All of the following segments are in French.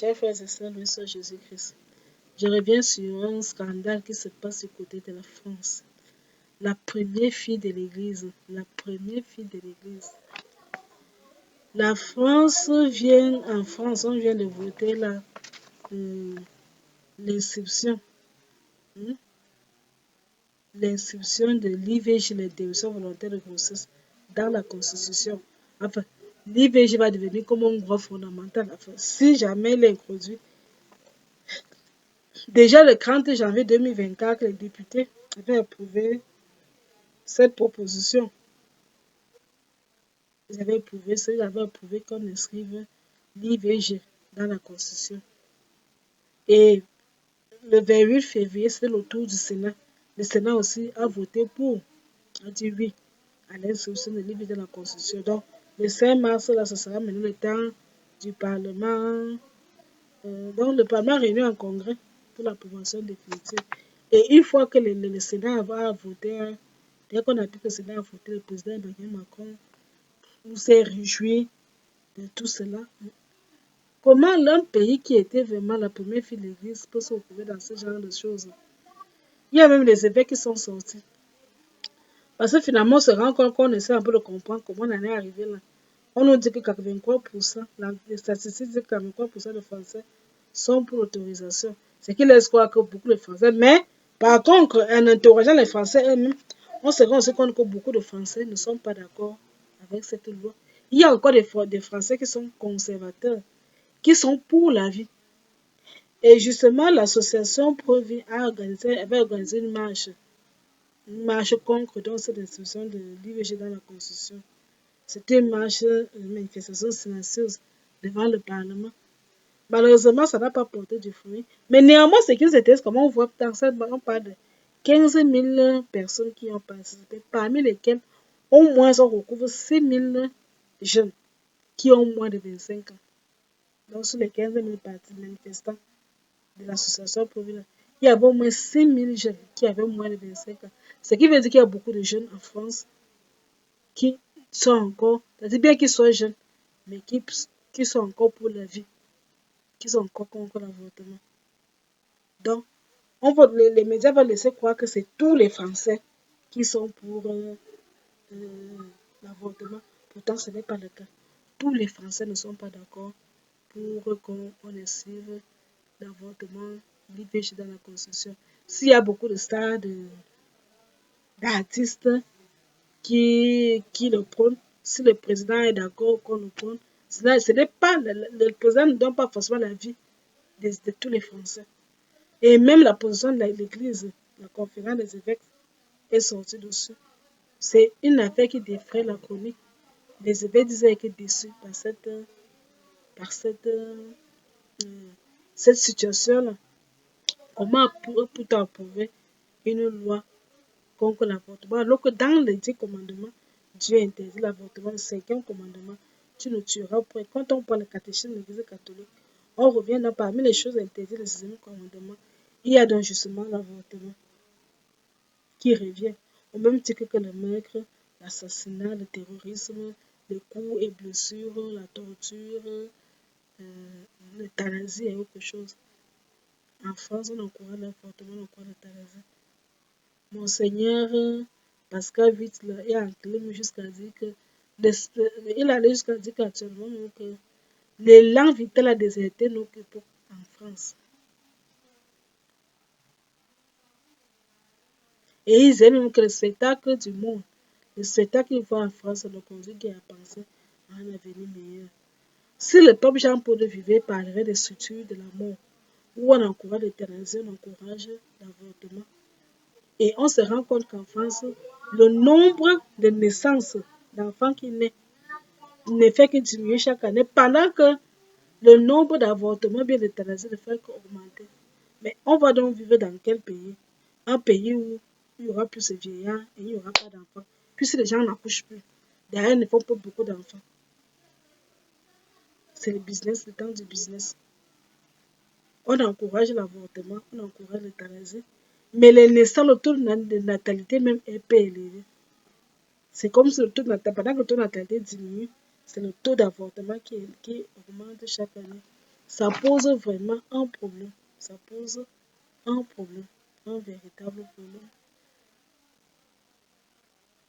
Chers frères et sœurs, loué soit Jésus-Christ. Je reviens sur un scandale qui se passe du côté de la France. La première fille de l'Église. La première fille de l'Église. La France vient, en France, on vient de voter l'inscription. L'inscription de l'IVG, l'interruption volontaire de grossesse, dans la Constitution. Enfin, l'IVG va devenir comme un droit fondamental. Enfin, si jamais il est introduit. Déjà le 30 janvier 2024, les députés avaient approuvé cette proposition. Ils avaient approuvé qu'on inscrive l'IVG dans la Constitution. Et le 28 février, c'était le tour du Sénat. Le Sénat aussi a voté pour, a dit oui à l'inscription de l'IVG dans la Constitution. Donc, le 5 mars, là, ce sera maintenant le temps du Parlement. Donc, le Parlement réuni en congrès pour l'approbation définitive. Et une fois que le Sénat va voter, dès qu'on a dit que le Sénat a voté, le président Emmanuel Macron s'est réjoui de tout cela. Comment l'un pays qui était vraiment la première fille de l'Église peut se retrouver dans ce genre de choses? Il y a même les évêques qui sont sortis. Parce que finalement, on se rend compte qu'on essaie un peu de comprendre comment on en est arrivé là. On nous dit que 83%, les statistiques disent que 83% des Français sont pour l'autorisation. C'est qui laisse croire que beaucoup de Français. Mais par contre, en interrogeant les Français eux-mêmes, on se rend aussi compte que beaucoup de Français ne sont pas d'accord avec cette loi. Il y a encore des Français qui sont conservateurs, qui sont pour la vie. Et justement, l'association Pro-Vie avait organisé une marche contre donc, cette institution de l'IVG dans la Constitution. C'était une manifestation silencieuse devant le Parlement. Malheureusement, ça n'a pas porté du fruit. Mais néanmoins, ce qu'ils étaient, comme on voit dans cette on parle de 15 000 personnes qui ont participé, parmi lesquelles au moins on recouvre 6 000 jeunes qui ont moins de 25 ans. Donc, sur les 15 000 manifestants de l'association Pro-Vie, il y avait au moins 6 000 jeunes qui avaient moins de 25 ans. Ce qui veut dire qu'il y a beaucoup de jeunes en France qui sont encore, c'est-à-dire bien qu'ils soient jeunes, mais qui sont encore pour la vie, qui sont encore contre l'avortement. Donc, les médias vont laisser croire que c'est tous les Français qui sont pour l'avortement. Pourtant, ce n'est pas le cas. Tous les Français ne sont pas d'accord pour qu'on inscrive l'avortement, l'IVG dans la Constitution. S'il y a beaucoup de stars, d'artistes qui le prônent, si le président est d'accord qu'on le prône, ce n'est pas, le président ne donne pas forcément la vie de tous les Français. Et même la position de l'Église, la conférence des évêques, est sortie dessus. C'est une affaire qui défraie la chronique. Les évêques disaient qu'ils étaient déçus par cette situation-là. Comment peut-on approuver une loi contre l'avortement alors que dans les 10 commandements, Dieu interdit l'avortement. Le 5e commandement, tu ne tueras point. Quand on parle de catéchisme de l'Église catholique, on revient dans parmi les choses interdites du 6e commandement. Il y a donc justement l'avortement qui revient. Au même titre que le meurtre, l'assassinat, le terrorisme, les coups et blessures, la torture, l'euthanasie et autre chose. En France, on encourage l'avortement, on encourage l'euthanasie. Monseigneur Pascal Witt est enclin jusqu'à dire que il allait jusqu'à dire qu'actuellement que l'élan vital a déserté notre époque en France. Et ils aiment même que le spectacle du monde, le spectacle qu'ils voient en France, le conduit à penser à un avenir meilleur. Si le pape Jean-Paul vivait parlerait des structures de la mort, où on encourage l'euthanasie, on encourage l'avortement. Et on se rend compte qu'en France, le nombre de naissances d'enfants qui naissent ne fait que diminuer chaque année, pendant que le nombre d'avortements bien d'euthanasie ne fait qu'augmenter. Mais on va donc vivre dans quel pays? Un pays où il y aura plus de vieillards et il n'y aura pas d'enfants. Puisque les gens n'accouchent plus. Derrière, ils ne font pas beaucoup d'enfants. C'est le business, le temps du business. On encourage l'avortement, on encourage l'euthanasie. Mais les naissances, le taux de natalité même est peu élevé. C'est comme si le taux de natalité, pendant que le taux de natalité diminue, c'est le taux d'avortement qui augmente chaque année. ça pose vraiment un problème. Ça pose un problème, un véritable problème.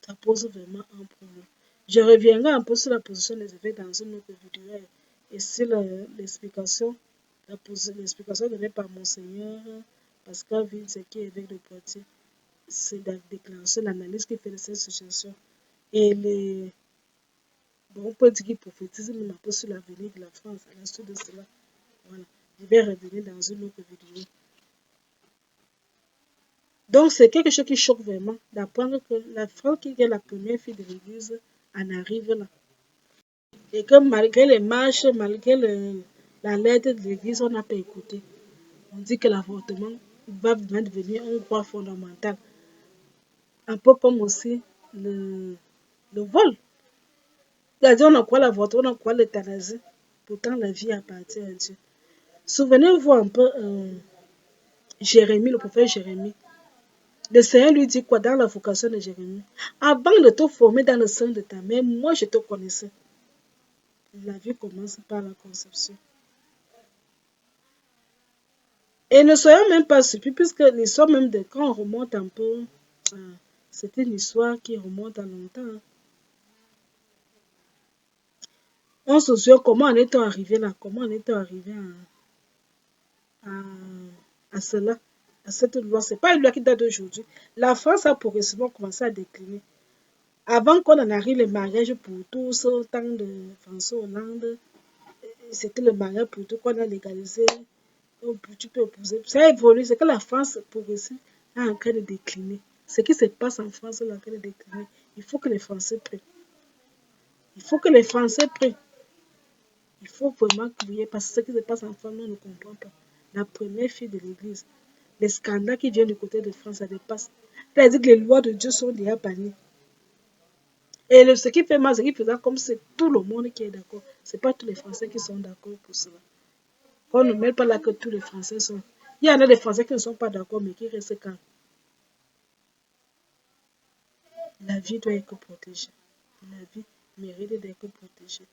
Ça pose vraiment un problème. Je reviendrai un peu sur la position des effets dans une autre vidéo et sur l'explication donnée par Monseigneur Pascal Vince qui est évêque de Poitiers. C'est de déclencher l'analyse qui fait de cette situation. Et les... Bon, on peut dire qu'il prophétise même un peu sur l'avenir de la France à la suite de cela. Voilà. Je vais revenir dans une autre vidéo. Donc, c'est quelque chose qui choque vraiment d'apprendre que la France, qui est la première fille de l'Église, en arrive là. Et que malgré les marches, malgré la lettre de l'Église, on n'a pas écouté. On dit que l'avortement va devenir un droit fondamental. Un peu comme aussi le vol. C'est-à-dire, on en croit l'avortement, on en croit l'euthanasie. Pourtant, la vie appartient à Dieu. Souvenez-vous un peu Jérémie, le prophète Jérémie. Le Seigneur lui dit quoi dans la vocation de Jérémie? Avant de te former dans le sein de ta mère, moi je te connaissais. La vie commence par la conception. Et ne soyons même pas surpris, puisque l'histoire même de quand on remonte un peu, c'est une histoire qui remonte à longtemps. On se souvient comment en est-on arrivé là, comment en est-on arrivé à cela, à cette loi. Ce n'est pas une loi qui date d'aujourd'hui. La France a progressivement commencé à décliner. Avant qu'on en arrive, le mariage pour tous, au temps de François Hollande, c'était le mariage pour tous qu'on a légalisé. Tu peux épouser. Ça a évolué, c'est que la France progressive est en train de décliner. Ce qui se passe en France est en train de décliner. Il faut que les Français prennent. Il faut que les Français prennent. Il faut vraiment crier parce que ce qui se passe en France, nous ne comprenons pas. La première fille de l'Église, les scandales qui viennent du côté de France, ça dépasse. C'est-à-dire que les lois de Dieu sont déjà bannies. Et ce qui fait mal, c'est qu'il faisait comme c'est tout le monde qui est d'accord. Ce n'est pas tous les Français qui sont d'accord pour cela. On ne met pas là que tous les Français sont. Il y en a des Français qui ne sont pas d'accord, mais qui restent calmes. La vie doit être protégée. La vie mérite d'être protégée.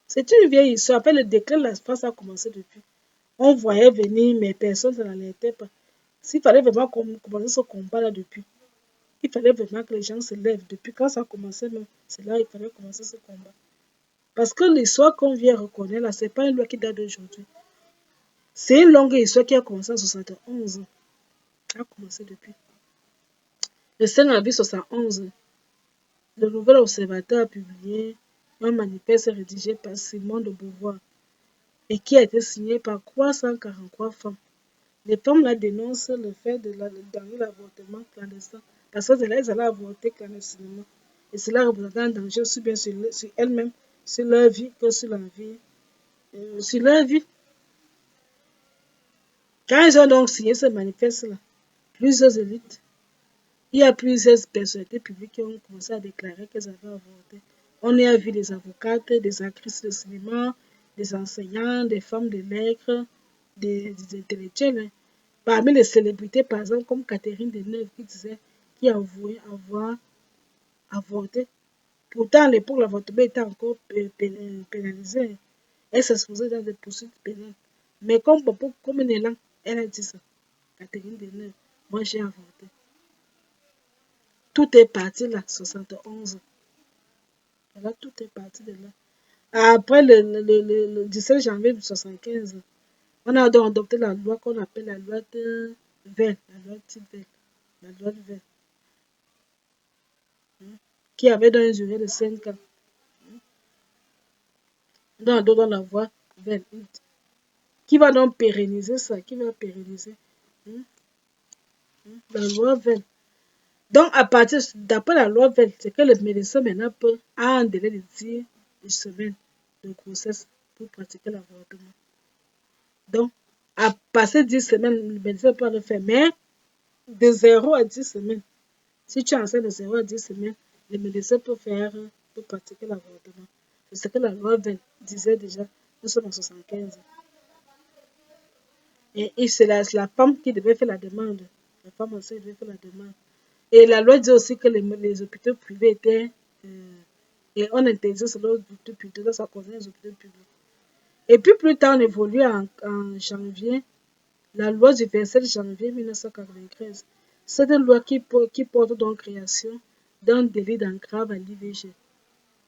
C'est une vieille histoire. Après le déclin, la France a commencé depuis. On voyait venir, mais personne ne l'alertait pas. S'il fallait vraiment commencer ce combat-là depuis, il fallait vraiment que les gens se lèvent. Depuis quand ça a commencé, c'est là qu'il fallait commencer ce combat. Parce que l'histoire qu'on vient reconnaître là, ce n'est pas une loi qui date d'aujourd'hui. C'est une longue histoire qui a commencé en 71. Ça a commencé depuis. Le 5 avril 71, le Nouvel Observateur a publié un manifeste rédigé par Simone de Beauvoir et qui a été signé par 343 femmes. Les femmes là dénoncent le fait de l'avortement clandestin parce qu'elles allaient avorter clandestinement. Et cela représentait un danger aussi bien sur elles-mêmes, sur leur vie que sur la vie. Sur leur vie. Quand ils ont donc signé ce manifeste-là, plusieurs élites, il y a plusieurs personnalités publiques qui ont commencé à déclarer qu'elles avaient avorté. On y a vu des avocates, des actrices de cinéma, des enseignants, des femmes de lettres, des intellectuels. Hein. Parmi les célébrités, par exemple, comme Catherine Deneuve qui a avoué avoir avorté. Pourtant, à l'époque, l'avortement était encore pénalisé. Elle s'exposait dans des poursuites pénales. Mais comme un élan, elle a dit ça. Catherine Deneuve, moi j'ai avorté. Tout est parti là, 71. Là, tout est parti de là. Après le 17 janvier 1975, on a donc adopté la loi qu'on appelle la loi de Veil, la loi de Veil, la loi de Veil, qui avait dans une durée de 5 ans. Donc, la loi Veil, qui va donc pérenniser ça, qui va pérenniser la loi Veil. Donc, d'après la loi Veil, c'est que le médecin maintenant peut avoir un délai de 10 semaines de grossesse pour pratiquer l'avortement. Donc, à passer 10 semaines, le médecin peut le faire, mais de 0 à 10 semaines. Si tu es enceinte de 0 à 10 semaines, le médecin peut pratiquer l'avortement. C'est ce que la loi Veil disait déjà, nous sommes en 75. Et c'est la femme qui devait faire la demande. La femme enceinte devait faire la demande. Et la loi dit aussi que les hôpitaux privés étaient et on interdisait cela aux hôpitaux publics, ça concerne les hôpitaux publics. Et puis plus tard, on évolue en janvier, la loi du 27 janvier 1993. C'est une loi qui porte donc création d'un délit d'entrave à l'IVG.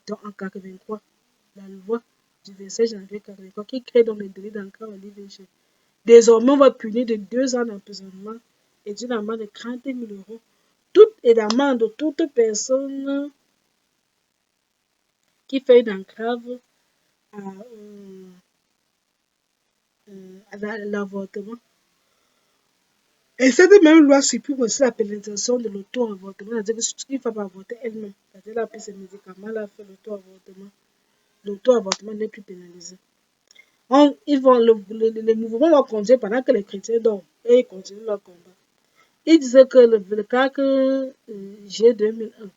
Donc en 83, la loi du 27 janvier 83 qui crée donc le délit d'entrave à l'IVG. Désormais, on va punir de 2 ans d'emprisonnement et d'une amende de 30 000 euros. Et d'amende de toute personne qui fait une entrave à l'avortement. Et cette même loi supprime aussi la pénalisation de l'auto-avortement, c'est-à-dire que si une femme avorter elle-même, c'est-à-dire elle a pris ses médicaments, elle a fait l'auto-avortement, l'auto-avortement n'est plus pénalisé. Les mouvements vont continuer pendant que les chrétiens dorment et ils continuent leur combat. Ils disaient que le 4 juillet 2001,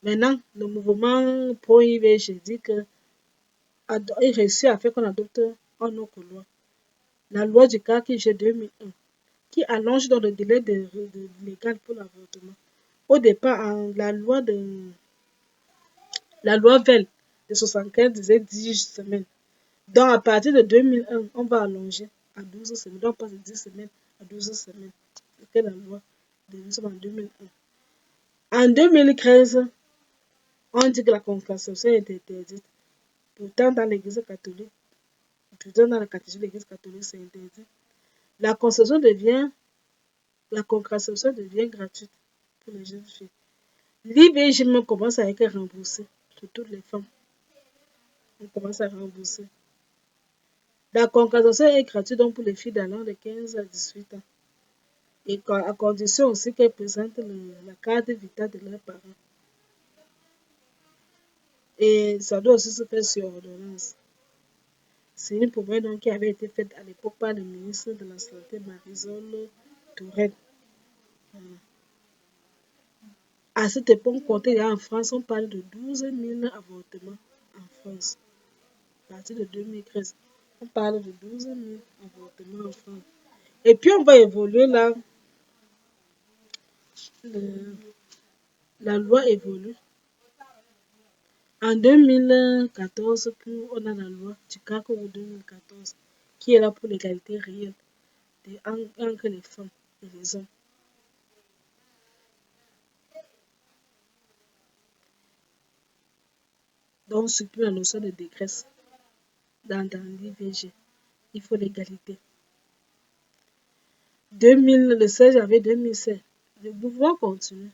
maintenant, le mouvement pro-IVG dit qu'il réussit à faire qu'on adopte une autre loi. La loi du 4 juillet 2001, qui allonge dans le délai légal pour l'avortement. Au départ, la loi VEL de 75 disait 10 semaines. Donc, à partir de 2001, on va allonger à 12 semaines. Donc, on passe de 10 semaines à 12 semaines. C'est la loi de en 2001. En 2013, on dit que la contraception est interdite. Pourtant, dans l'Église catholique, dans la catégorie de l'Église catholique, c'est interdit. La contraception devient gratuite pour les jeunes filles. L'IVG commence à être remboursé pour toutes les femmes. On commence à rembourser. La contraception est gratuite donc pour les filles d'allant de 15 à 18 ans. Et à condition aussi qu'elles présentent la carte vitale de leurs parents. Et ça doit aussi se faire sur ordonnance. C'est une promesse donc qui avait été faite à l'époque par le ministre de la Santé, Marisol Touraine. À cette époque, compté en France, on parle de 12 000 avortements en France. À partir de 2013, on parle de 12 000 avortements en France. Et puis, on va évoluer là. La loi évolue. En 2014, on a la loi du 4 août 2014 qui est là pour l'égalité réelle entre les femmes et les hommes. Donc, supprime la notion de dégresse dans l'IVG. Il faut l'égalité. Le 16 janvier 2016, le mouvement continue.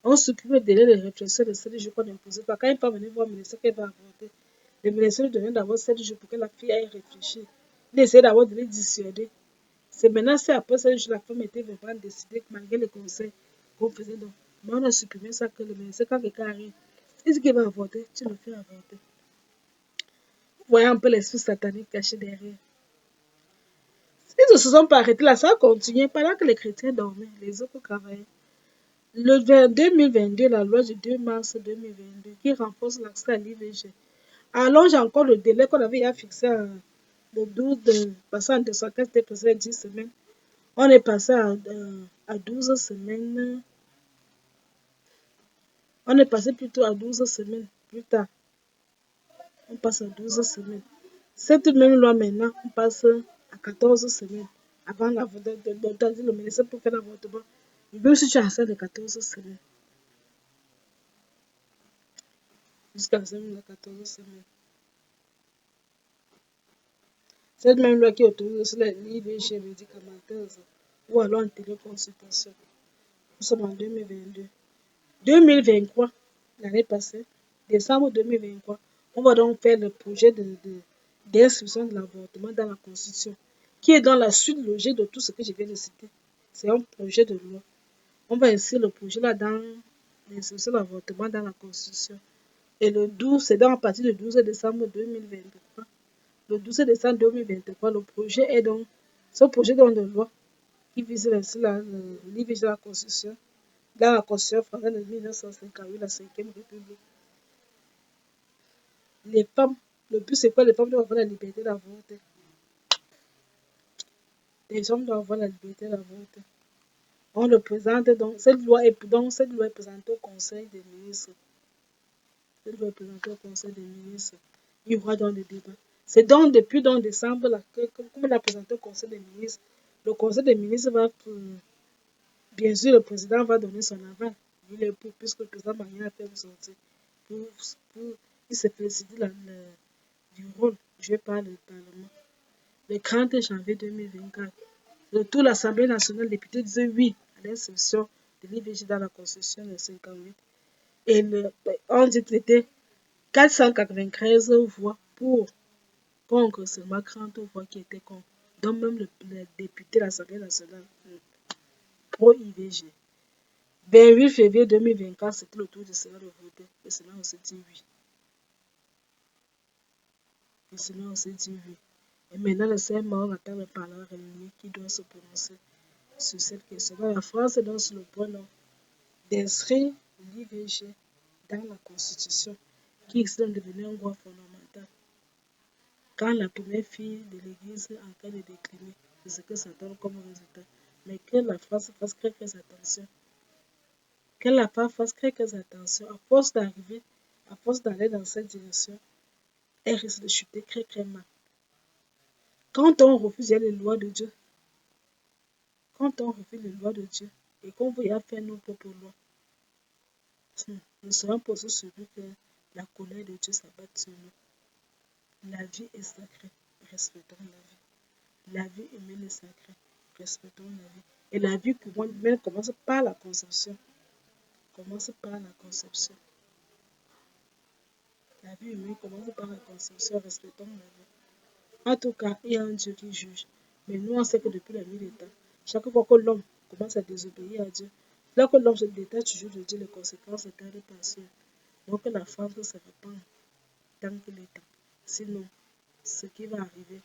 On supprime le délai de réflexion de 7 jours qu'on imposait. Quand une femme venait voir le ministère qu'elle va avorter, le ministère lui demande d'avoir 7 jours pour que la fille aille réfléchir. Il essaie d'avoir de les dissuader. C'est maintenant, c'est après 7 jours, la femme était vraiment décidée, malgré les conseils qu'on faisait. Donc, mais on a supprimé ça que le ministère, quand quelqu'un arrive, il dit qu'il va avorter, tu le fais avorter. Vous voyez un peu l'esprit satanique caché derrière. Ils ne se sont pas arrêtés là, ça a continué pendant que les chrétiens dormaient, les autres travaillaient. Le 2022, la loi du 2 mars 2022 qui renforce l'accès à l'IVG allonge encore le délai qu'on avait fixé le 12 de passant de 215 était passé à 10 semaines. On est passé à 12 semaines. On est passé plutôt à 12 semaines plus tard. On passe à 12 semaines. Cette même loi maintenant, on passe à 14 semaines. Avant le ministère pour faire l'avortement. Même si tu as assez de 14 semaines. Jusqu'à la semaine de 14 semaines. Cette même loi qui autorise aussi l'IVG médicamenteuse ou alors en téléconsultation. Nous sommes en 2022. 2023, l'année passée, décembre 2023, on va donc faire le projet d'inscription de l'avortement dans la Constitution, qui est dans la suite logique de tout ce que je viens de citer. C'est un projet de loi. On va inscrire le projet là dans l'inscription de l'avortement dans la Constitution. Et le 12, c'est à partir du 12 décembre 2023. Le 12 décembre 2023, le projet est donc, ce projet de loi qui vise l'IVG de la Constitution, dans la Constitution française de 1958, la 5e République. Les femmes, le but c'est quoi? Les femmes doivent avoir la liberté d'avorter. Les hommes doivent avoir la liberté d'avorter. On le présente donc, cette loi est présentée au Conseil des ministres. Elle va présenter au Conseil des ministres. Il y aura donc des débats. C'est donc depuis donc décembre, là, comme elle a présenté au Conseil des ministres, le Conseil des ministres va, bien sûr, le président va donner son aval. Il est pour, puisque le président Maria a fait une sortie. Pour, il s'est félicité du rôle joué par le Parlement. Le 30 janvier 2024, le tout l'Assemblée nationale, les députés disaient oui à l'insertion de l'IVG dans la Constitution de 58. Et on dit que c'était 493 voix pour, contre seulement 30 voix qui étaient contre. Donc même le député de l'Assemblée nationale pro-IVG. 28 février 2024, c'était le tour du Sénat de voter. Le Sénat aussi dit oui. Le Sénat aussi dit oui. Et maintenant, le CMA, on attend le Parlement réuni qui doit se prononcer sur cette question. Donc, la France est donc sur le point d'inscrire l'IVG dans la Constitution, qui risque de devenir un droit fondamental. Quand la première fille de l'Église est en train de décliner, c'est ce que ça donne comme résultat. Mais que la France fasse quelques attention. Que la France fasse quelques attention. À force d'arriver, à force d'aller dans cette direction, elle risque de chuter très mal. Quand on refuse les lois de Dieu, et qu'on veut y faire nos propres lois, nous serons posés sur nous que la colère de Dieu s'abatte sur nous. La vie est sacrée, respectons la vie. La vie humaine est sacrée, respectons la vie. Et la vie humaine commence par la conception. La vie humaine commence par la conception, respectons la vie. En tout cas, il y a un Dieu qui juge. Mais nous, on sait que depuis la nuit des temps, chaque fois que l'homme commence à désobéir à Dieu, là que l'homme se détache toujours de Dieu, les conséquences tardent pas sur. Donc la France se répand tant qu'il est temps. Sinon, ce qui va arriver,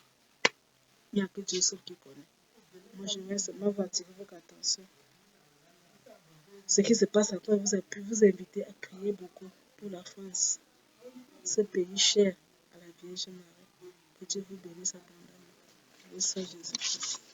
il n'y a que Dieu seul qui connaît. Moi, je vais seulement vous attirer votre attention. Ce qui se passe après vous a pu vous inviter à prier beaucoup pour la France, ce pays cher à la Vierge Marie. Que Dieu vous bénisse abondamment. Le Seigneur Jésus-Christ.